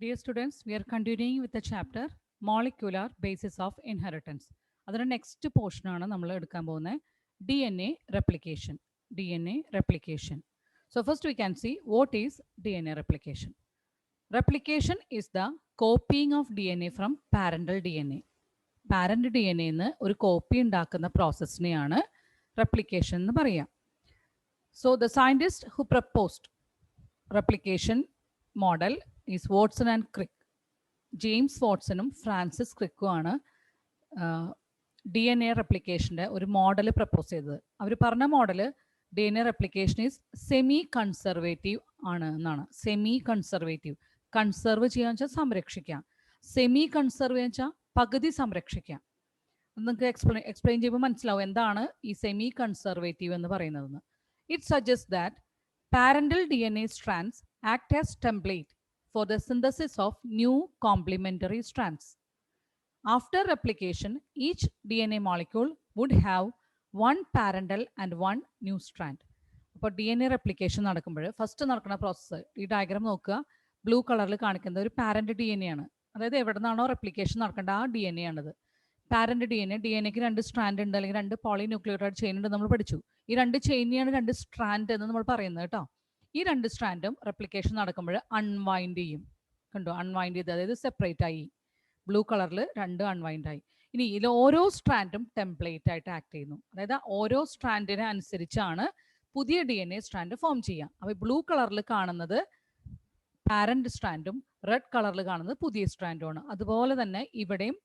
Dear students, we are continuing with the chapter Molecular Basis of Inheritance. അതിൻ്റെ next പോർഷനാണ് നമ്മൾ എടുക്കാൻ പോകുന്നത് D N A replication. D N A replication. So first we can see what is D N A replication. Replication is the copying of D N A from parental D N A. Parent D N എന്ന് ഒരു copy ഉണ്ടാക്കുന്ന പ്രോസസ്സിനെയാണ് replication എന്ന് പറയുക. So the scientist who proposed replication model is Watson and Crick. James വാട്സണും Francis ക്രിക്കുമാണ് D N A റെപ്ലിക്കേഷൻ്റെ ഒരു model propose ചെയ്തത്. അവർ പറഞ്ഞ model D N A replication is semi conservative ആണ് എന്നാണ്. സെമി കൺസർവേറ്റീവ്, കൺസർവ് ചെയ്യാന്ന് വെച്ചാൽ സംരക്ഷിക്കാം, സെമി കൺസർവ് എന്ന് വെച്ചാൽ പകുതി സംരക്ഷിക്കാം. നിങ്ങൾക്ക് എക്സ്പ്ലെയിൻ ചെയ്യുമ്പോൾ മനസ്സിലാവും എന്താണ് ഈ സെമി കൺസർവേറ്റീവ് എന്ന് പറയുന്നതെന്ന്. It suggest that parental DNA strands act as template for the synthesis of new complementary strands. After replication, each DNA molecule would have one parental and one new strand. അപ്പോൾ D N A replication നടക്കുമ്പോൾ first നടക്കുന്ന process ഈ diagram നോക്കുക. Blue കളറിൽ കാണിക്കുന്നത് ഒരു parent D N A ആണ്. അതായത് എവിടെ നിന്നാണോ റെപ്ലിക്കേഷൻ നടക്കേണ്ട ആ ഡി എൻ എ ആണിത്. പാരന്റ് ഡി എൻ എക്ക് രണ്ട് സ്ട്രാൻഡ് ഉണ്ട്, അല്ലെങ്കിൽ രണ്ട് പോളിന്യൂക്ലിയോടൈഡ് ചെയിൻ ഉണ്ട് നമ്മൾ പഠിച്ചു. ഈ രണ്ട് ചെയിനെയാണ് രണ്ട് സ്ട്രാൻഡ് എന്ന് നമ്മൾ പറയുന്നത് കേട്ടോ. ഈ രണ്ട് സ്ട്രാൻഡും റെപ്ലിക്കേഷൻ നടക്കുമ്പോൾ അൺവൈൻഡ് ചെയ്യും. കണ്ടോ, അൺവൈൻഡ് ചെയ്ത്, അതായത് സെപ്പറേറ്റ് ആയി. ബ്ലൂ കളറിൽ രണ്ട് അൺവൈൻഡ് ആയി. ഇനി ഇതിൽ ഓരോ സ്ട്രാൻഡും ടെംപ്ലേറ്റ് ആയിട്ട് ആക്ട് ചെയ്യുന്നു. അതായത് ഓരോ സ്ട്രാൻഡിനെ അനുസരിച്ചാണ് പുതിയ D N A strand form ചെയ്യുക. അപ്പോൾ ബ്ലൂ കളറിൽ കാണുന്നത് പാരന്റ് സ്ട്രാൻഡും റെഡ് കളറിൽ കാണുന്നത് പുതിയ സ്ട്രാൻഡുമാണ്. അതുപോലെ തന്നെ ഇവിടെയും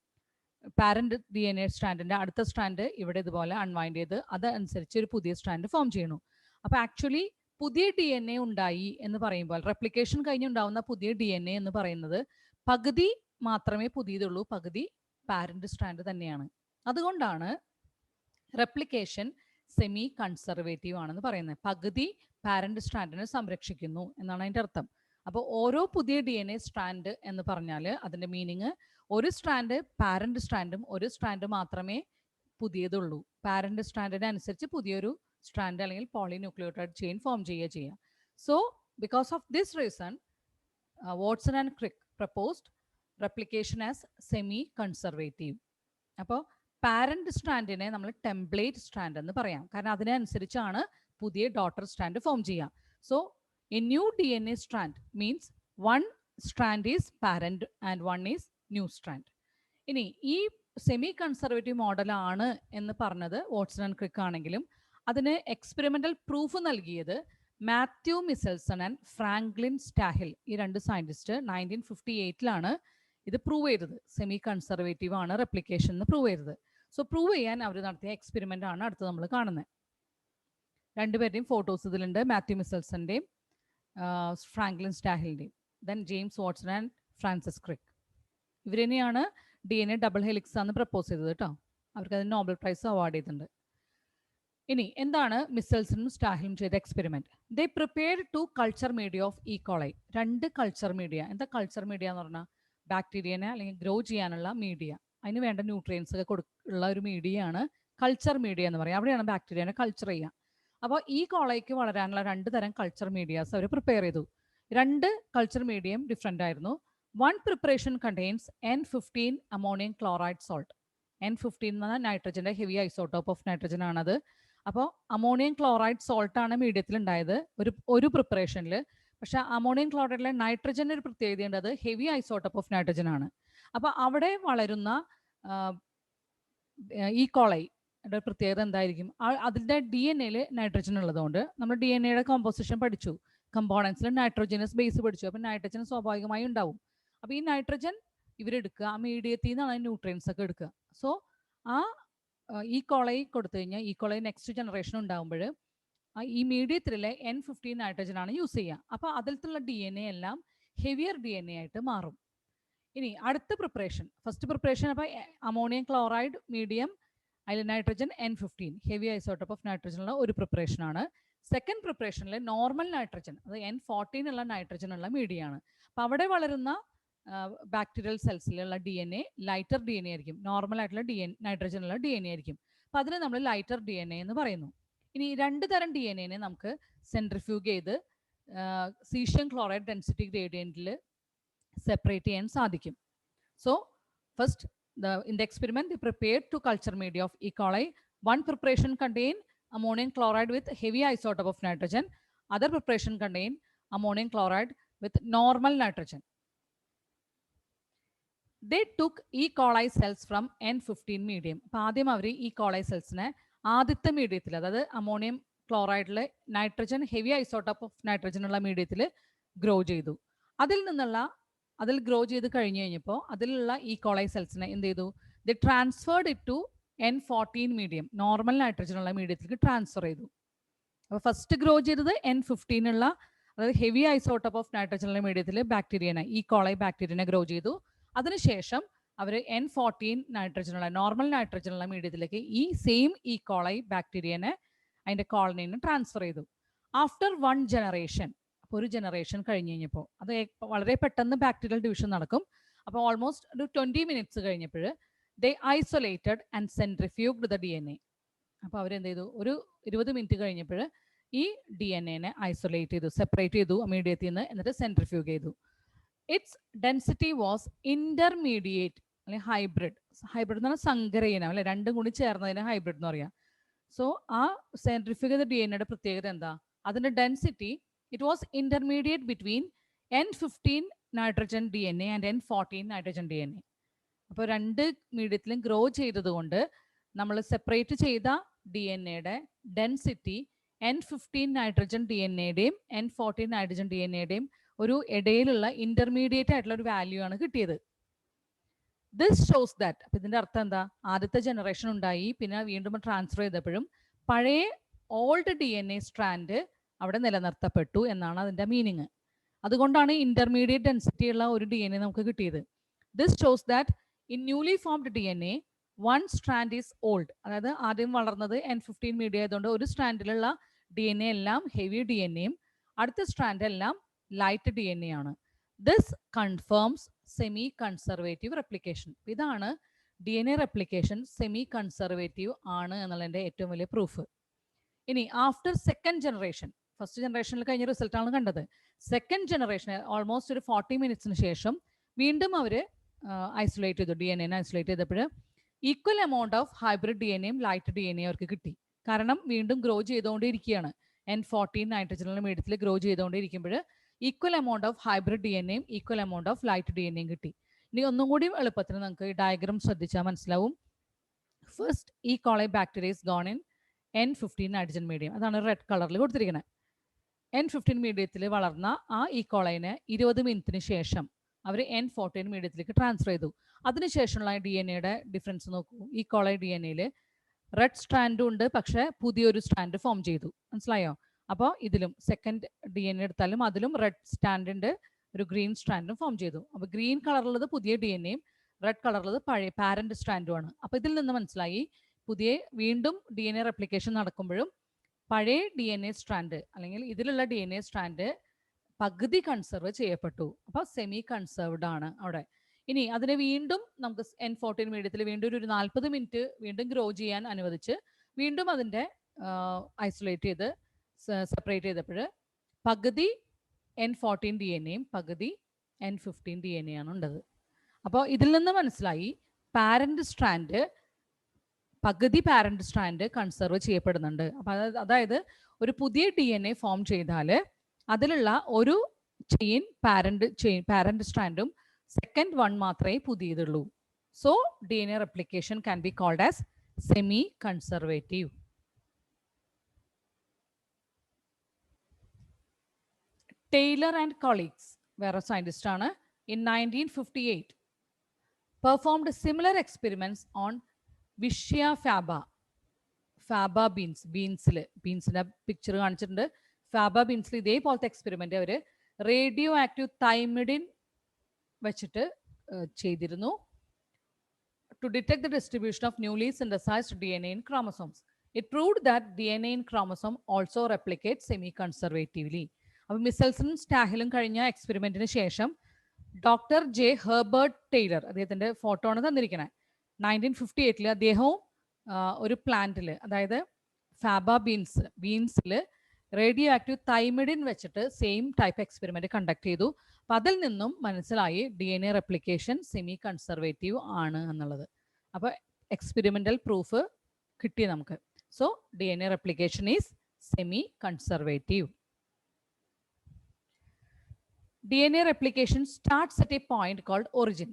പാരന്റ് ഡി എൻ എ സ്ട്രാൻഡിന്റെ അടുത്ത സ്ട്രാൻഡ് ഇവിടെ ഇതുപോലെ അൺവൈൻഡ് ചെയ്ത് അതനുസരിച്ച് ഒരു പുതിയ സ്ട്രാൻഡ് ഫോം ചെയ്യണു. അപ്പോൾ ആക്ച്വലി പുതിയ ഡി എൻ എ ഉണ്ടായി എന്ന് പറയുമ്പോൾ റെപ്ലിക്കേഷൻ കഴിഞ്ഞുണ്ടാവുന്ന പുതിയ ഡി എൻ എ എന്ന് പറയുന്നത് പകുതി മാത്രമേ പുതിയതുള്ളൂ, പകുതി പാരന്റ് സ്ട്രാൻഡ് തന്നെയാണ്. അതുകൊണ്ടാണ് റെപ്ലിക്കേഷൻ സെമി കൺസർവേറ്റീവ് ആണെന്ന് പറയുന്നത്. പകുതി പാരന്റ് സ്ട്രാൻഡിനെ സംരക്ഷിക്കുന്നു എന്നാണ് അതിൻ്റെ അർത്ഥം. അപ്പോൾ ഓരോ പുതിയ ഡി എൻ എ സ്ട്രാൻഡ് എന്ന് പറഞ്ഞാൽ അതിൻ്റെ മീനിങ് ഒരു സ്ട്രാൻഡ് പാരന്റ് സ്ട്രാൻഡും ഒരു സ്ട്രാൻഡ് മാത്രമേ പുതിയതുള്ളൂ. പാരന്റ് സ്ട്രാൻഡിനെ അനുസരിച്ച് പുതിയൊരു സ്ട്രാൻഡ് അല്ലെങ്കിൽ പോളിന്യൂക്ലിയോടൈഡ് ചെയിൻ ഫോം ചെയ്യുക. So because of this reason Watson and Crick proposed replication as semi conservative. അപ്പോൾ പാരന്റ് സ്ട്രാൻഡിനെ നമ്മൾ ടെംപ്ലേറ്റ് സ്ട്രാൻഡ് എന്ന് പറയാം, കാരണം അതിനനുസരിച്ചാണ് പുതിയ ഡോട്ടർ സ്ട്രാൻഡ് ഫോം ചെയ്യുക. So A new D N A strand means one strand is parent and one is new strand. ഇനി ഈ സെമി കൺസർവേറ്റീവ് മോഡലാണ് എന്ന് പറഞ്ഞത് വാട്സൺ ആൻഡ് ക്രിക്ക് ആണെങ്കിലും അതിന് എക്സ്പെരിമെന്റൽ പ്രൂഫ് നൽകിയത് മാത്യു മിസെൽസൺ ആൻഡ് ഫ്രാങ്ക്ലിൻ സ്റ്റാഹിൽ, ഈ രണ്ട് സയന്റിസ്റ്റ് 1958 ഇത് പ്രൂവ് ചെയ്തത്. സെമി കൺസർവേറ്റീവ് ആണ് റെപ്ലിക്കേഷൻ എന്ന് പ്രൂവ് ചെയ്തത്. സോ പ്രൂവ് ചെയ്യാൻ അവർ നടത്തിയ എക്സ്പെരിമെന്റ് ആണ് അടുത്ത് നമ്മൾ കാണുന്നത്. രണ്ടുപേരുടെയും ഫോട്ടോസ് ഇതിലുണ്ട്, മാത്യു മിസെൽസന്റെയും ഫ്രാങ്ക്ലിൻ സ്റ്റാഹിലിന്റെയും. Then James Watson and Francis Crick. ഇവർ തന്നെയാണ് D N A double helix ആണ് പ്രപ്പോസ് ചെയ്തത് കേട്ടോ. അവർക്ക് അതിന് നോബൽ പ്രൈസ് അവാർഡ് ചെയ്തിട്ടുണ്ട്. ഇനി എന്താണ് മിസെൽസണും സ്റ്റാഹിലും ചെയ്ത experiment? They prepared two culture media of E coli. രണ്ട് കൾച്ചർ മീഡിയ. എന്താ കൾച്ചർ മീഡിയ എന്ന് പറഞ്ഞാൽ? ബാക്ടീരിയനെ അല്ലെങ്കിൽ ഗ്രോ ചെയ്യാനുള്ള മീഡിയ, അതിന് വേണ്ട ന്യൂട്രിയൻസ് ഒക്കെ ഉള്ള ഒരു മീഡിയയാണ് കൾച്ചർ മീഡിയ എന്ന് പറയുക. അവിടെയാണ് ബാക്ടീരിയനെ കൾച്ചർ ചെയ്യുക. അപ്പോൾ ഈ കോളയ്ക്ക് വളരാനുള്ള രണ്ട് തരം കൾച്ചർ മീഡിയാസ് അവർ പ്രിപ്പയർ ചെയ്തു. രണ്ട് കൾച്ചർ മീഡിയം ഡിഫറെൻ്റ് ആയിരുന്നു. One preparation contains N15 ammonium chloride salt. N15 എന്ന് പറഞ്ഞാൽ നൈട്രജൻ്റെ ഹെവി ഐസോട്ടോപ്പ് ഓഫ് നൈട്രജൻ ആണത്. അപ്പോൾ അമോണിയം ക്ലോറൈഡ് സോൾട്ടാണ് മീഡിയത്തിൽ ഉണ്ടായത് ഒരു പ്രിപ്പറേഷനിൽ. പക്ഷേ അമോണിയം ക്ലോറൈഡിലെ നൈട്രജൻ്റെ ഒരു പ്രത്യേകതയുണ്ട്, അത് ഹെവി ഐസോട്ടോപ്പ് ഓഫ് നൈട്രജൻ ആണ്. അപ്പോൾ അവിടെ വളരുന്ന ഈ കോളൈയുടെ പ്രത്യേകത എന്തായിരിക്കും? അതിൻ്റെ ഡി എൻ എയിൽ നൈട്രജൻ ഉള്ളതുകൊണ്ട് നമ്മൾ ഡി എൻ എയുടെ കോമ്പോസിഷൻ പഠിച്ചു, കമ്പോണൻസിൽ നൈട്രോജനസ് ബേസ് പഠിച്ചു. അപ്പോൾ നൈട്രജൻ സ്വാഭാവികമായി ഉണ്ടാവും. അപ്പോൾ ഈ നൈട്രജൻ ഇവരെടുക്കുക, ആ മീഡിയത്തിൽ നിന്നാണ് ന്യൂട്രിയൻസ് ഒക്കെ എടുക്കുക. സോ ഈ കോളൈ കൊടുത്തു കഴിഞ്ഞാൽ ഈ കോളൈ നെക്സ്റ്റ് ജനറേഷൻ ഉണ്ടാകുമ്പോൾ ഈ മീഡിയത്തിലെ N15 നൈട്രജൻ ആണ് യൂസ് ചെയ്യുക. അപ്പോൾ അതിലത്തുള്ള ഡി എൻ എ എല്ലാം ഹെവിയർ ഡി എൻ എ ആയിട്ട് മാറും. ഇനി അടുത്ത പ്രിപ്പറേഷൻ, ഫസ്റ്റ് പ്രിപ്പറേഷൻ അപ്പോൾ അമോണിയം ക്ലോറൈഡ് മീഡിയം, അതിൽ nitrogen N15 heavy isotope of നൈട്രജനുള്ള ഒരു പ്രിപ്പറേഷനാണ്. സെക്കൻഡ് പ്രിപ്പറേഷനിൽ നോർമൽ നൈട്രജൻ, അത് N14 ഉള്ള നൈട്രജൻ ഉള്ള മീഡിയമാണ്. അപ്പോൾ അവിടെ വളരുന്ന ബാക്ടീരിയൽ സെൽസിലുള്ള D N A lighter D N A ആയിരിക്കും, നോർമൽ ആയിട്ടുള്ള നൈട്രജൻ ഉള്ള ഡി എൻ എ ആയിരിക്കും. അപ്പോൾ അതിനെ നമ്മൾ ലൈറ്റർ ഡി എൻ എ എന്ന് പറയുന്നു. ഇനി രണ്ട് തരം ഡി എൻ എനെ നമുക്ക് സെൻട്രിഫ്യൂഗ് ചെയ്ത് സീഷ്യം ക്ലോറൈഡ് ഡെൻസിറ്റി ഗ്രേഡിയൻറ്റിൽ സെപ്പറേറ്റ് ചെയ്യാൻ സാധിക്കും. So first in the experiment they prepared two culture media of E. coli. One preparation contained ammonium chloride with heavy isotope of nitrogen. Other preparation contained ammonium chloride with normal nitrogen. They took E. coli cells from N15 medium. അപ്പോൾ ആദ്യം അവർ E. coli cellsനെ ആദ്യത്തെ മീഡിയത്തിൽ, അതായത് ammonium ക്ലോറൈഡിലെ nitrogen heavy isotope of nitrogen ഉള്ള മീഡിയത്തിൽ grow ചെയ്തു. അതിൽ ഗ്രോ ചെയ്ത് കഴിഞ്ഞ് കഴിഞ്ഞപ്പോൾ അതിലുള്ള E. coli സെൽസിനെ എന്ത് ചെയ്തു? They transferred it to N14 medium, normal nitrogen ഉള്ള മീഡിയത്തിലേക്ക് ട്രാൻസ്ഫർ ചെയ്തു. അപ്പോൾ ഫസ്റ്റ് ഗ്രോ ചെയ്തത് N15 ഉള്ള, അതായത് ഹെവി ഐസോട്ടോപ്പ് ഓഫ് നൈട്രജൻ ഉള്ള മീഡിയത്തിൽ ബാക്ടീരിയനെ, E. coli ബാക്ടീരിയനെ ഗ്രോ ചെയ്തു. അതിനുശേഷം അവർ N14 നൈട്രജനുള്ള, നോർമൽ നൈട്രജനുള്ള മീഡിയത്തിലേക്ക് ഈ സെയിം E. coli ബാക്ടീരിയനെ അതിൻ്റെ കോളനിനെ ട്രാൻസ്ഫർ ചെയ്തു. ആഫ്റ്റർ 1 ജനറേഷൻ, അപ്പോൾ ഒരു ജനറേഷൻ കഴിഞ്ഞ് കഴിഞ്ഞപ്പോൾ, അത് വളരെ പെട്ടെന്ന് ബാക്ടീരിയൽ ഡിവിഷൻ നടക്കും. അപ്പോൾ ഓൾമോസ്റ്റ് ഒരു 20 മിനിറ്റ്സ് കഴിഞ്ഞപ്പോൾ ദേ ഐസൊലേറ്റഡ് ആൻഡ് സെൻട്രിഫ്യൂഗ്ഡ് ദ DNA. അപ്പോൾ അവരെന്ത് ചെയ്തു? ഒരു 20 മിനിറ്റ് കഴിഞ്ഞപ്പോൾ ഈ DNA ഐസൊലേറ്റ് ചെയ്തു, സെപ്പറേറ്റ് ചെയ്തു മീഡിയത്തിൽ നിന്ന്, എന്നിട്ട് സെൻട്രിഫ്യൂഗ് ചെയ്തു. ഇറ്റ്സ് ഡെൻസിറ്റി വാസ് ഇന്റർമീഡിയേറ്റ് അല്ലെങ്കിൽ ഹൈബ്രിഡ്. ഹൈബ്രിഡ് എന്ന് പറഞ്ഞാൽ സങ്കരയിനം അല്ലെ, രണ്ടും കൂടി ചേർന്നതിന് ഹൈബ്രിഡ് എന്ന് പറയാം. സോ ആ സെൻട്രിഫ്യൂഗ് ചെയ്ത DNA പ്രത്യേകത എന്താ? അതിൻ്റെ density it was intermediate between N15 nitrogen DNA and N14 nitrogen DNA. അപ്പോൾ രണ്ട് മീഡിയത്തിലും ഗ്രോ ചെയ്തതുകൊണ്ട് നമ്മൾ സെപ്പറേറ്റ് ചെയ്ത DNA density N15 nitrogen DNA N14 nitrogen DNA ഒരു ഇടയിലുള്ള ഇന്റർമീഡിയറ്റ് ആയിട്ടുള്ള ഒരു വാല്യൂ ആണ് കിട്ടിയത്. ദിസ് ഷോസ് ദാറ്റ്, അപ്പം ഇതിൻ്റെ അർത്ഥം എന്താ? ആദ്യത്തെ ജനറേഷൻ ഉണ്ടായി, പിന്നെ വീണ്ടും ട്രാൻസ്ഫർ ചെയ്തപ്പോഴും പഴയ ഓൾഡ് DNA സ്ട്രാൻഡ് അവിടെ നിലനിർത്തപ്പെട്ടു എന്നാണ് അതിൻ്റെ മീനിങ്. അതുകൊണ്ടാണ് ഇന്റർമീഡിയറ്റ് ഡെൻസിറ്റി ഉള്ള ഒരു DNA നമുക്ക് കിട്ടിയത്. This shows that in newly formed DNA one strand is old. അതായത് ആദ്യം വളർന്നത് N15 മീഡിയ ആയതുകൊണ്ട് ഒരു സ്ട്രാൻഡിലുള്ള DNA എല്ലാം ഹെവി DNAയും അടുത്ത സ്ട്രാൻഡ് എല്ലാം ലൈറ്റ് DNA ആണ്. This confirms semi conservative replication. ഇതാണ് DNA റെപ്ലിക്കേഷൻ സെമി കൺസർവേറ്റീവ് ആണ് എന്നുള്ളതിൻ്റെ ഏറ്റവും വലിയ പ്രൂഫ്. ഇനി ആഫ്റ്റർ സെക്കൻഡ് ജനറേഷൻ, ഫസ്റ്റ് ജനറേഷനിൽ കഴിഞ്ഞ റിസൾട്ടാണ് കണ്ടത്. സെക്കൻഡ് ജനറേഷൻ ഓൾമോസ്റ്റ് ഒരു 40 മിനിറ്റ്സിന് ശേഷം വീണ്ടും അവർ ഐസൊലേറ്റ് ചെയ്തു, DNA ഐസൊലേറ്റ് ചെയ്തപ്പോൾ ഈക്വൽ എമൗണ്ട് ഓഫ് ഹൈബ്രിഡ് DNAയും ലൈറ്റ് DNA അവർക്ക് കിട്ടി. കാരണം വീണ്ടും ഗ്രോ ചെയ്തുകൊണ്ടിരിക്കുകയാണ്. N14 നൈട്രജനുള്ള മീഡിയത്തിൽ ഗ്രോ ചെയ്തുകൊണ്ടിരിക്കുമ്പോൾ ഈക്വൽ എമൗണ്ട് ഓഫ് ഹൈബ്രിഡ് DNAയും ഈക്വൽ എമൗണ്ട് ഓഫ് ലൈറ്റ് DNAയും കിട്ടി. ഇനി ഒന്നും കൂടി എളുപ്പത്തിന് നമുക്ക് ഈ ഡയഗ്രാം ശ്രദ്ധിച്ചാൽ മനസ്സിലാവും. First E. coli bacteria is gone in N15 nitrogen medium, അതാണ് റെഡ് കളറിൽ കൊടുത്തിരിക്കുന്നത്. N15 മീഡിയത്തിൽ വളർന്ന ആ E. coliനെ 20 മിനിറ്റിന് ശേഷം അവർ N14 മീഡിയത്തിലേക്ക് ട്രാൻസ്ഫർ ചെയ്തു. അതിനുശേഷമുള്ള DNA ഡിഫറൻസ് നോക്കൂ. E. coli DNAയിൽ റെഡ് സ്ട്രാൻഡും ഉണ്ട്, പക്ഷേ പുതിയൊരു സ്ട്രാൻഡ് ഫോം ചെയ്തു. മനസ്സിലായോ? അപ്പോൾ ഇതിലും സെക്കൻഡ് DNA എടുത്താലും അതിലും റെഡ് സ്റ്റാൻഡിൻ്റെ ഒരു ഗ്രീൻ സ്ട്രാൻഡും ഫോം ചെയ്തു. അപ്പോൾ ഗ്രീൻ കളറുള്ളത് പുതിയ DNAയും റെഡ് കളറുള്ളത് പഴയ പാരന്റ് സ്ട്രാൻഡുമാണ്. അപ്പോൾ ഇതിൽ നിന്ന് മനസ്സിലായി പുതിയ വീണ്ടും DNA റെപ്ലിക്കേഷൻ നടക്കുമ്പോഴും പഴയ DNA സ്ട്രാൻഡ് അല്ലെങ്കിൽ ഇതിലുള്ള DNA സ്ട്രാൻഡ് പകുതി കൺസർവ് ചെയ്യപ്പെട്ടു. അപ്പോൾ സെമി കൺസർവ്ഡ് ആണ് അവിടെ. ഇനി അതിനെ വീണ്ടും നമുക്ക് N14 മീഡിയത്തിൽ വീണ്ടും ഒരു 40 മിനിറ്റ് വീണ്ടും ഗ്രോ ചെയ്യാൻ അനുവദിച്ച് വീണ്ടും അതിൻ്റെ ഐസൊലേറ്റ് ചെയ്ത് സെപ്പറേറ്റ് ചെയ്തപ്പോൾ പകുതി N14 DNAയും പകുതി N15 DNA ആണ് ഉണ്ടത്. അപ്പോൾ ഇതിൽ നിന്ന് മനസ്സിലായി പാരന്റ് സ്ട്രാൻഡ് പകുതി പാരന്റ് സ്ട്രാൻഡ് കൺസർവ് ചെയ്യപ്പെടുന്നുണ്ട്. അപ്പോൾ അതായത് ഒരു പുതിയ DNA ഫോം ചെയ്താൽ അതിലുള്ള ഒരു ചെയിൻ പാരന്റ് സ്ട്രാൻഡും സെക്കൻഡ് വൺ മാത്രമേ പുതിയതുള്ളൂ. So DNA replication can be called as semi conservative. Taylor and colleagues, വേറെ സയൻറ്റിസ്റ്റ് ആണ്, in 1958 performed similar experiments on Vicia faba. Faba ബീൻസിൻ്റെ പിക്ചർ കാണിച്ചിട്ടുണ്ട്. ഫാബ ബീൻസിൽ ഇതേപോലത്തെ എക്സ്പെരിമെൻ്റ് അവർ റേഡിയോ ആക്റ്റീവ് തൈമിഡിൻ വെച്ചിട്ട് ചെയ്തിരുന്നു. To detect the distribution of newly synthesised DNA in chromosomes. It proved that DNA in chromosome also replicates semi-conservatively. അപ്പോൾ മിസൽസും സ്റ്റാഹിലും കഴിഞ്ഞ എക്സ്പെരിമെൻറ്റിന് ശേഷം ഡോക്ടർ ജെ ഹെർബർട്ട് ടൈലർ, അദ്ദേഹത്തിൻ്റെ ഫോട്ടോ ആണ് തന്നിരിക്കുന്നത്. 1958 അദ്ദേഹവും ഒരു പ്ലാന്റിൽ, അതായത് ഫാബ ബീൻസിൽ റേഡിയോ ആക്റ്റീവ് തൈമിഡിൻ വെച്ചിട്ട് സെയിം ടൈപ്പ് എക്സ്പെരിമെൻറ്റ് കണ്ടക്ട് ചെയ്തു. അപ്പം അതിൽ നിന്നും മനസ്സിലായി DNA റെപ്ലിക്കേഷൻ സെമി കൺസർവേറ്റീവ് ആണ് എന്നുള്ളത്. അപ്പോൾ എക്സ്പെരിമെൻ്റൽ പ്രൂഫ് കിട്ടി നമുക്ക്. So DNA replication is semi conservative. DNA replication starts at a point called origin.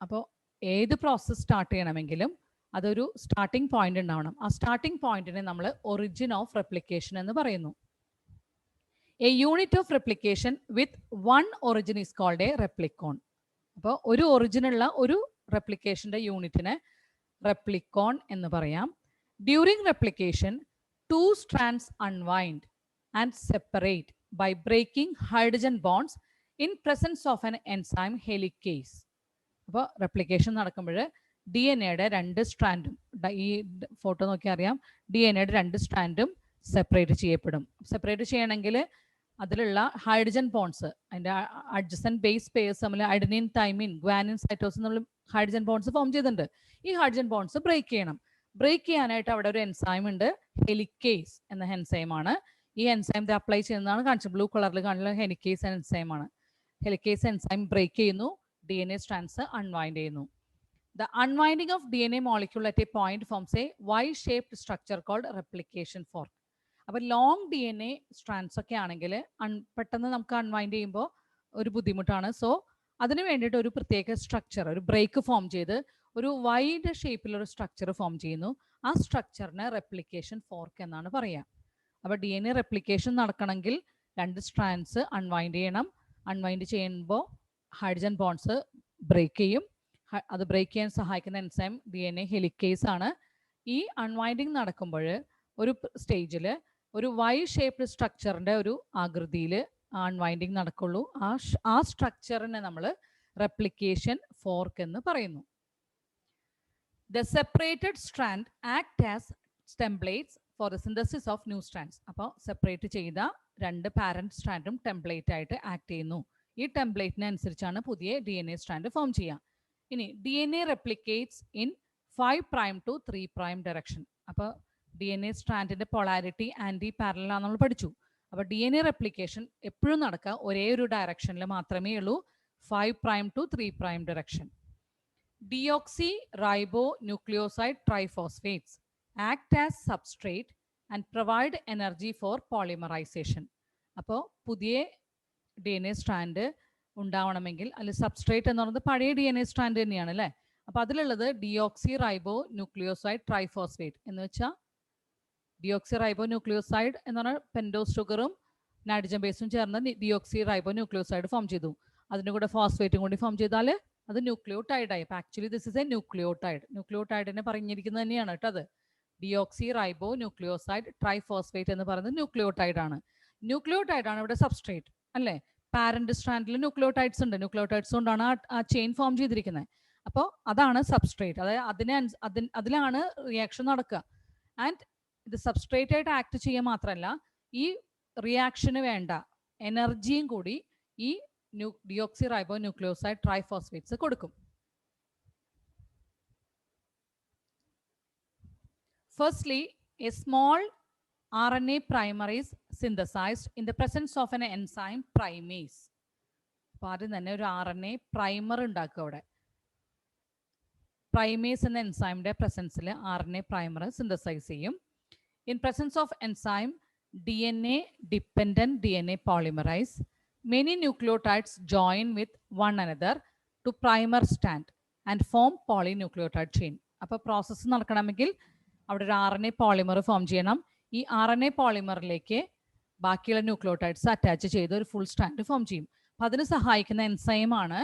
അപ്പോൾ ഏത് പ്രോസസ്സ് സ്റ്റാർട്ട് ചെയ്യണമെങ്കിലും അതൊരു സ്റ്റാർട്ടിംഗ് പോയിന്റ് ഉണ്ടാവണം. ആ സ്റ്റാർട്ടിംഗ് പോയിന്റിനെ നമ്മൾ ഒറിജിൻ ഓഫ് റെപ്ലിക്കേഷൻ എന്ന് പറയുന്നു. A unit of replication with one origin is called a replicon. അപ്പോൾ ഒരു ഒറിജിനുള്ള ഒരു റെപ്ലിക്കേഷൻ്റെ യൂണിറ്റിനെ റെപ്ലിക്കോൺ എന്ന് പറയാം. During replication two strands unwind and separate by breaking hydrogen bonds in presence of an enzyme helicase. അപ്പോൾ റെപ്ലിക്കേഷൻ നടക്കുമ്പോൾ DNA-യുടെ രണ്ട് സ്ട്രാൻഡും, ഈ ഫോട്ടോ നോക്കി അറിയാം, DNA-യുടെ രണ്ട് സ്ട്രാൻഡും സെപ്പറേറ്റ് ചെയ്യപ്പെടും. സെപ്പറേറ്റ് ചെയ്യണമെങ്കിൽ അതിലുള്ള ഹൈഡ്രജൻ ബോണ്ട്സ്, അതിൻ്റെ അഡ്ജസൻറ്റ് ബേസ് പെയർസ് തമ്മിൽ അഡനിൻ, തൈമിൻ, ഗ്വാനിൻ, സൈറ്റോസിൻ നമ്മൾ ഹൈഡ്രജൻ ബോണ്ട്സ് ഫോം ചെയ്തിട്ടുണ്ട്. ഈ ഹൈഡ്രജൻ ബോണ്ട്സ് ബ്രേക്ക് ചെയ്യണം. ബ്രേക്ക് ചെയ്യാനായിട്ട് അവിടെ ഒരു എൻസൈം ഉണ്ട്, ഹെലിക്കേസ് എന്ന എൻസൈമാണ്. ഈ എൻസൈം അപ്ലൈ ചെയ്യുന്നതാണ് കാണിച്ചത്, ബ്ലൂ കളറിൽ കാണുന്ന ഹെലിക്കേസ് എൻസൈമാണ്. ഹെലിക്കേസ് എൻസൈം ബ്രേക്ക് ചെയ്യുന്നു, DNA സ്ട്രാൻഡ്സ് അൺവൈൻഡ് ചെയ്യുന്നു. The unwinding of DNA molecule at a point forms a Y-shaped structure called replication fork. അപ്പോൾ ലോങ് DNA സ്ട്രാൻഡ്സ് ഒക്കെ ആണെങ്കിൽ പെട്ടെന്ന് നമുക്ക് അൺവൈൻഡ് ചെയ്യുമ്പോൾ ഒരു ബുദ്ധിമുട്ടാണ്. സോ അതിന് വേണ്ടിയിട്ട് ഒരു പ്രത്യേക സ്ട്രക്ചർ, ഒരു ബ്രേക്ക് ഫോം ചെയ്ത് ഒരു വൈഡ് ഷേപ്പിലൊരു സ്ട്രക്ചർ ഫോം ചെയ്യുന്നു. ആ സ്ട്രക്ചറിനെ റെപ്ലിക്കേഷൻ ഫോർക്ക് എന്നാണ് പറയുക. അപ്പോൾ DNA റെപ്ലിക്കേഷൻ നടക്കണമെങ്കിൽ രണ്ട് സ്ട്രാൻഡ്സ് അൺവൈൻഡ് ചെയ്യണം. അൺവൈൻഡ് ചെയ്യുമ്പോൾ ഹൈഡ്രജൻ ബോണ്ട്സ് ബ്രേക്ക് ചെയ്യും. അത് ബ്രേക്ക് ചെയ്യാൻ സഹായിക്കുന്ന എൻസൈം DNA ഹെലിക്കേസ് ആണ്. ഈ അൺവൈൻഡിങ് നടക്കുമ്പോൾ ഒരു സ്റ്റേജിൽ ഒരു വൈ ഷേപ്ഡ് സ്ട്രക്ചറിൻ്റെ ഒരു ആകൃതിയിൽ അൺവൈൻഡിങ് നടക്കുള്ളൂ. ആ സ്ട്രക്ചറിനെ നമ്മൾ റെപ്ലിക്കേഷൻ ഫോർക്ക് എന്ന് പറയുന്നു. The separated strand act as templates for the synthesis of new strands. അപ്പോൾ സെപ്പറേറ്റ് ചെയ്ത രണ്ട് പാരന്റ് സ്ട്രാൻഡും ടെംപ്ലേറ്റ് ആയിട്ട് ആക്ട് ചെയ്യുന്നു. ഈ ടെംപ്ലേറ്റിന് അനുസരിച്ചാണ് പുതിയ DNA സ്ട്രാൻഡ് ഫോം ചെയ്യുക. ഇനി DNA replicates in 5' to 3' direction. അപ്പോൾ DNA സ്ട്രാൻഡിൻ്റെ പൊളാരിറ്റി ആൻറ്റി പാരലൽ നമ്മൾ പഠിച്ചു. അപ്പോൾ DNA റെപ്ലിക്കേഷൻ എപ്പോഴും നടക്കുക ഒരേ ഒരു ഡയറക്ഷനിൽ മാത്രമേ ഉള്ളൂ, 5' to 3' direction. Deoxy ribo nucleoside triphosphates act as substrate and provide energy for polymerisation. അപ്പോൾ പുതിയ DNA സ്ട്രാൻഡ് ഉണ്ടാവണമെങ്കിൽ അതിൽ സബ്സ്ട്രേറ്റ് എന്ന് പറയുന്നത് പഴയ DNA സ്ട്രാൻഡ് തന്നെയാണ് അല്ലേ. അപ്പോൾ അതിലുള്ളത് ഡിയോക്സി റൈബോ ന്യൂക്ലിയോസൈഡ് ട്രൈഫോസ്ഫേറ്റ് എന്ന് വെച്ചാൽ ഡിയോക്സി റൈബോ ന്യൂക്ലിയോസൈഡ് എന്ന് പറഞ്ഞാൽ പെൻഡോസ് ഷുഗറും നൈട്രജൻ ബേസും ചേർന്ന് ഡിയോക്സി റൈബോ ന്യൂക്ലിയോസൈഡ് ഫോം ചെയ്തു. അതിൻ്റെ കൂടെ ഫോസ്ഫേറ്റും കൂടി ഫോം ചെയ്താൽ അത് ന്യൂക്ലിയോടൈഡായി. അപ്പോൾ actually this is a nucleotide. ന്യൂക്ലിയോടൈഡിനെ പറഞ്ഞിരിക്കുന്നത് തന്നെയാണ് കേട്ടോ അത്. ഡിയോക്സി റൈബോ ന്യൂക്ലിയോസൈഡ് ട്രൈഫോസ്ഫേറ്റ് എന്ന് പറയുന്നത് ന്യൂക്ലിയോടൈഡ് ആണ്. ന്യൂക്ലിയോടൈഡ് ആണ് ഇവിടെ സബ്സ്ട്രേറ്റ് അല്ലേ. പാരന്റ് സ്ട്രാൻഡിൽ ന്യൂക്ലിയോടൈഡ്സ് ഉണ്ട്, ന്യൂക്ലിയോടൈഡ്സ് കൊണ്ടാണ് ആ ചെയിൻ ഫോം ചെയ്തിരിക്കുന്നത്. അപ്പോൾ അതാണ് സബ്സ്ട്രേറ്റ്, അതായത് അതിലാണ് റിയാക്ഷൻ നടക്കുക. ആൻഡ് ഇത് സബ്സ്ട്രേറ്റ് ആയിട്ട് ആക്ട് ചെയ്യുക മാത്രമല്ല, ഈ റിയാക്ഷന് വേണ്ട എനർജിയും കൂടി ഈ ഡിയോക്സി റൈബോ ന്യൂക്ലിയോസൈഡ് ട്രൈഫോസ്ഫേറ്റ്സ് കൊടുക്കും. Firstly A small RNA primer is synthesized in the presence of an enzyme primase. അപ്പോൾ ആദ്യം തന്നെ ഒരു RNA പ്രൈമർ ഉണ്ടാക്കുക. അവിടെ പ്രൈമേസ് എന്ന എൻസൈമിൻ്റെ പ്രസൻസിൽ RNA പ്രൈമർ സിന്തസൈസ് ചെയ്യും. In presence of enzyme DNA dependent DNA polymerize. Many nucleotides join with one another to primer stand and form polynucleotide chain. അപ്പോൾ പ്രോസസ്സ് നടക്കണമെങ്കിൽ അവിടെ ഒരു RNA പോളിമർ ഫോം ചെയ്യണം. ഈ RNA പോളിമറിലേക്ക് ബാക്കിയുള്ള ന്യൂക്ലിയോടൈഡ്സ് അറ്റാച്ച് ചെയ്ത് ഒരു ഫുൾ സ്റ്റാൻഡ് ഫോം ചെയ്യും. അപ്പം അതിന് സഹായിക്കുന്ന എൻസൈമാണ്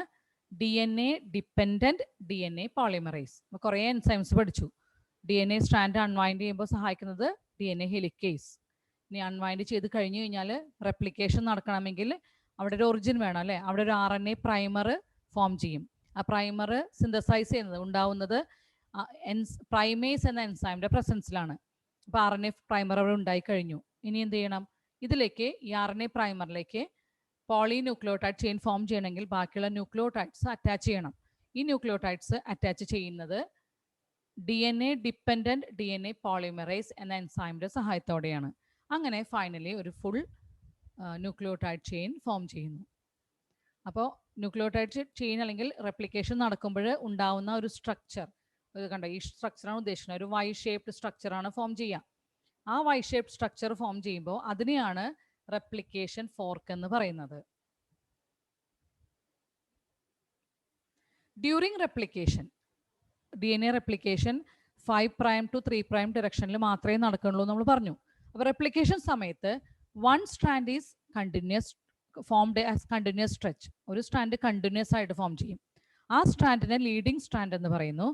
DNA ഡിപ്പെൻഡൻറ്റ് DNA പോളിമറൈസ്. അപ്പോൾ കുറേ എൻസൈംസ് പഠിച്ചു. DNA സ്ട്രാൻഡ് അൺവൈൻഡ് ചെയ്യുമ്പോൾ സഹായിക്കുന്നത് DNA ഹെലിക്കേസ്. ഇനി അൺവൈൻഡ് ചെയ്ത് കഴിഞ്ഞ് കഴിഞ്ഞാൽ റെപ്ലിക്കേഷൻ നടക്കണമെങ്കിൽ അവിടെ ഒരു ഒറിജിൻ വേണം അല്ലേ. അവിടെ ഒരു RNA പ്രൈമർ ഫോം ചെയ്യും. ആ പ്രൈമർ സിന്തസൈസ് ചെയ്യുന്നത് ഉണ്ടാവുന്നത് പ്രൈമേസ് എന്ന എൻസൈമിൻ്റെ പ്രസൻസിലാണ്. അപ്പോൾ RNA പ്രൈമർ അവിടെ ഉണ്ടായി കഴിഞ്ഞു. ഇനി എന്ത് ചെയ്യണം? ഇതിലേക്ക് ഈ RNA പ്രൈമറിലേക്ക് പോളിന്യൂക്ലിയോടൈഡ് ചെയിൻ ഫോം ചെയ്യണമെങ്കിൽ ബാക്കിയുള്ള ന്യൂക്ലിയോടൈഡ്സ് അറ്റാച്ച് ചെയ്യണം. ഈ ന്യൂക്ലിയോടൈഡ്സ് അറ്റാച്ച് ചെയ്യുന്നത് DNA ഡിപ്പെൻഡൻറ്റ് DNA പോളിമറൈസ് എന്ന എൻസൈമിൻ്റെ സഹായത്തോടെയാണ്. അങ്ങനെ ഫൈനലി ഒരു ഫുൾ ന്യൂക്ലിയോടൈഡ് ചെയിൻ ഫോം ചെയ്യുന്നു. അപ്പോൾ ന്യൂക്ലിയോടൈഡ് ചെയിൻ അല്ലെങ്കിൽ റെപ്ലിക്കേഷൻ നടക്കുമ്പോൾ ഉണ്ടാവുന്ന ഒരു സ്ട്രക്ചർ കണ്ടോ, ഈ സ്ട്രക്ചറാണ് ഉദ്ദേശിക്കുന്നത്. ഒരു വൈ ഷേപ്ഡ് സ്ട്രക്ചറാണ് ഫോം ചെയ്യുക. ആ വൈ ഷേപ്ഡ് സ്ട്രക്ചർ ഫോം ചെയ്യുമ്പോൾ അതിനെയാണ് റെപ്ലിക്കേഷൻ ഫോർക്ക് എന്ന് പറയുന്നത്. During replication, DNA replication 5' to 3' ഡയറക്ഷനിൽ മാത്രമേ നടക്കുള്ളൂ നമ്മൾ പറഞ്ഞു. അപ്പോൾ റെപ്ലിക്കേഷൻ സമയത്ത് one strand is continuous formed as continuous stretch. ഒരു സ്ട്രാൻഡ് കണ്ടിന്യൂസ് ആയിട്ട് ഫോം ചെയ്യും. ആ സ്ട്രാൻഡിനെ ലീഡിങ് സ്ട്രാൻഡ് എന്ന് പറയുന്നു.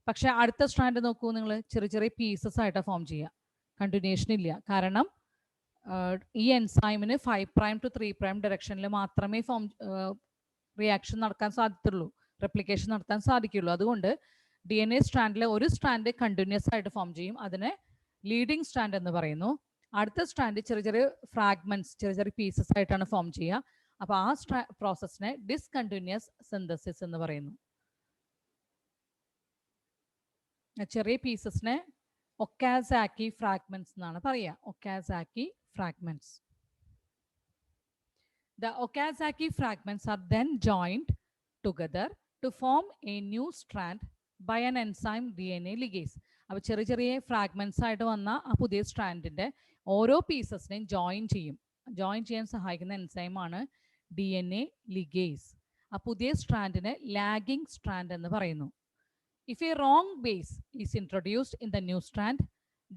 പക്ഷെ അടുത്ത സ്ട്രാൻഡ് നോക്കൂ നിങ്ങൾ, ചെറിയ ചെറിയ പീസസ് ആയിട്ടാണ് ഫോം ചെയ്യുക, കണ്ടിന്യൂഷൻ ഇല്ല. കാരണം ഈ എൻസൈമിന് 5' to 3' ഡയറക്ഷനിൽ മാത്രമേ റിയാക്ഷൻ നടക്കാൻ സാധിക്കുള്ളൂ, റെപ്ലിക്കേഷൻ നടത്താൻ സാധിക്കുള്ളൂ. അതുകൊണ്ട് DNA സ്ട്രാൻഡിലെ ഒരു സ്ട്രാൻഡ് കണ്ടിന്യൂസ് ആയിട്ട് ഫോം ചെയ്യും, അതിനെ ലീഡിങ് സ്ട്രാൻഡ് എന്ന് പറയുന്നു. അടുത്ത സ്ട്രാൻഡ് ചെറിയ ചെറിയ ഫ്രാഗ്മെന്റ്സ്, ചെറിയ ചെറിയ പീസസ് ആയിട്ടാണ് ഫോം ചെയ്യുക. അപ്പോൾ ആ പ്രോസസ്സിനെ ഡിസ്കണ്ടിന്യൂസ് സിന്തസിസ് എന്ന് പറയുന്നു. ചെറിയ പീസസിനെ ഒക്കാസാക്കി ഫ്രാഗ്മെന്റ്സ് എന്നാണ് പറയുക, ഒക്കാസാക്കി fragments. The Okazaki fragments are then joined together to form a new strand by an enzyme DNA ligase. അപ്പോൾ ചെറിയ ചെറിയ ഫ്രാഗ്മെന്റ്സ് ആയിട്ട് വന്ന ആ പുതിയ സ്ട്രാൻഡിന്റെ ഓരോ പീസസിനെയും ജോയിൻ ചെയ്യും. ജോയിൻ ചെയ്യാൻ സഹായിക്കുന്ന എൻസൈമാണ് DNA ligase. ആ പുതിയ സ്ട്രാൻഡിനെ ലാഗിങ് സ്ട്രാൻഡ് എന്ന് പറയുന്നു. If a wrong base is introduced in the new strand,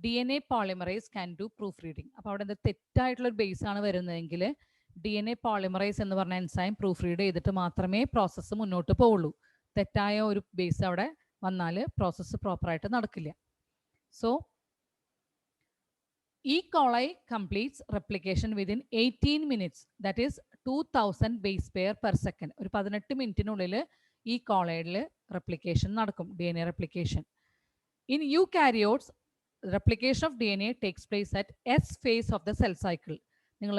DNA polymerase can do proofreading. അപ്പോൾ അവിടെ എന്താ തെറ്റായിട്ടുള്ള ഒരു ബേസ് ആണ് വരുന്നതെങ്കിൽ DNA polymerase എന്ന് പറഞ്ഞ എൻസൈം പ്രൂഫ് റീഡ് ചെയ്തിട്ട് മാത്രമേ പ്രോസസ്സ് മുന്നോട്ട് പോവുള്ളൂ. തെറ്റായ ഒരു ബേസ് അവിടെ വന്നാൽ പ്രോസസ്സ് പ്രോപ്പറായിട്ട് നടക്കില്ല. So E. coli completes replication within 18 minutes, that is 2000 base pair per second. ഒരു 18 മിനിറ്റിനുള്ളിൽ ഈ കോളയിൽ റെപ്ലിക്കേഷൻ നടക്കും, DNA replication. In eukaryotes, replication of DNA takes place at S phase of the cell cycle. നിങ്ങൾ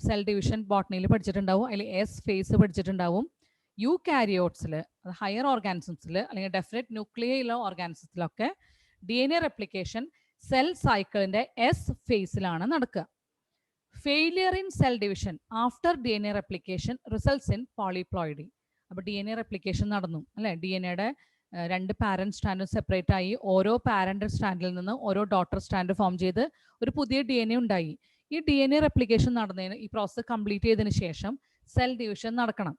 cell division ബോട്ടണിയിൽ പഠിച്ചിട്ടുണ്ടാവും, അതിൽ S face പഠിച്ചിട്ടുണ്ടാവും. യൂകാരിയോട്സിൽ, higher ഓർഗാനിസംസിൽ അല്ലെങ്കിൽ definite ന്യൂക്ലിയയിലോ ഓർഗാനിസത്തിലൊക്കെ DNA replication cell സൈക്കിളിന്റെ S ഫേസിലാണ് നടക്കുക. Failure in cell division after DNA replication results in polyploidy. അപ്പോൾ DNA replication നടന്നു അല്ലേ, DNAയുടെ രണ്ട് parent സ്റ്റാൻഡും separate ആയി, ഓരോ പാരന്റ് സ്റ്റാൻഡിൽ നിന്ന് ഓരോ ഡോട്ടർ സ്റ്റാൻഡ് ഫോം ചെയ്ത് ഒരു പുതിയ DNA ഉണ്ടായി. ഈ DNA റെപ്ലിക്കേഷൻ നടന്നതിന്, ഈ പ്രോസസ്സ് കംപ്ലീറ്റ് ചെയ്തതിന് ശേഷം സെൽ ഡിവിഷൻ നടക്കണം.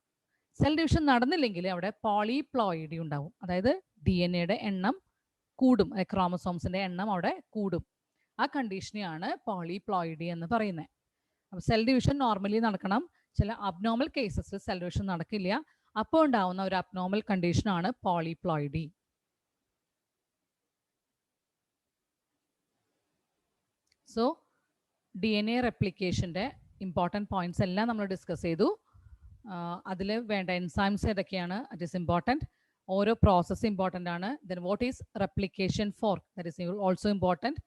സെൽ ഡിവിഷൻ നടന്നില്ലെങ്കിൽ അവിടെ പോളിപ്ലോയിഡി ഉണ്ടാവും, അതായത് DNAയുടെ എണ്ണം കൂടും, ക്രോമസോംസിന്റെ എണ്ണം അവിടെ കൂടും. ആ കണ്ടീഷനെയാണ് പോളിപ്ലോയിഡി എന്ന് പറയുന്നത്. അപ്പോൾ സെൽ ഡിവിഷൻ നോർമലി നടക്കണം, ചില അബ്നോർമൽ കേസസിൽ സെൽ ഡിവിഷൻ നടക്കില്ല. അപ്പോൾ ഉണ്ടാവുന്ന ഒരു അബ്നോർമൽ കണ്ടീഷനാണ് പോളിപ്ലോയിഡി. സോ DNA റെപ്ലിക്കേഷൻ്റെ ഇമ്പോർട്ടൻറ്റ് പോയിന്റ്സ് എല്ലാം നമ്മൾ ഡിസ്കസ് ചെയ്തു. അതിൽ വേണ്ട എൻസൈംസ് ഏതൊക്കെയാണ്, ഇറ്റ് ഈസ് ഇമ്പോർട്ടൻറ്റ്. ഓരോ പ്രോസസ്സ് ഇമ്പോർട്ടൻ്റ് ആണ്. Then what is replication fork, that is also important.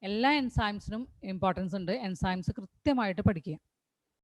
എല്ലാ എൻസൈംസിനും ഇമ്പോർട്ടൻസ് ഉണ്ട്, എൻസൈംസ് കൃത്യമായിട്ട് പഠിക്കുക.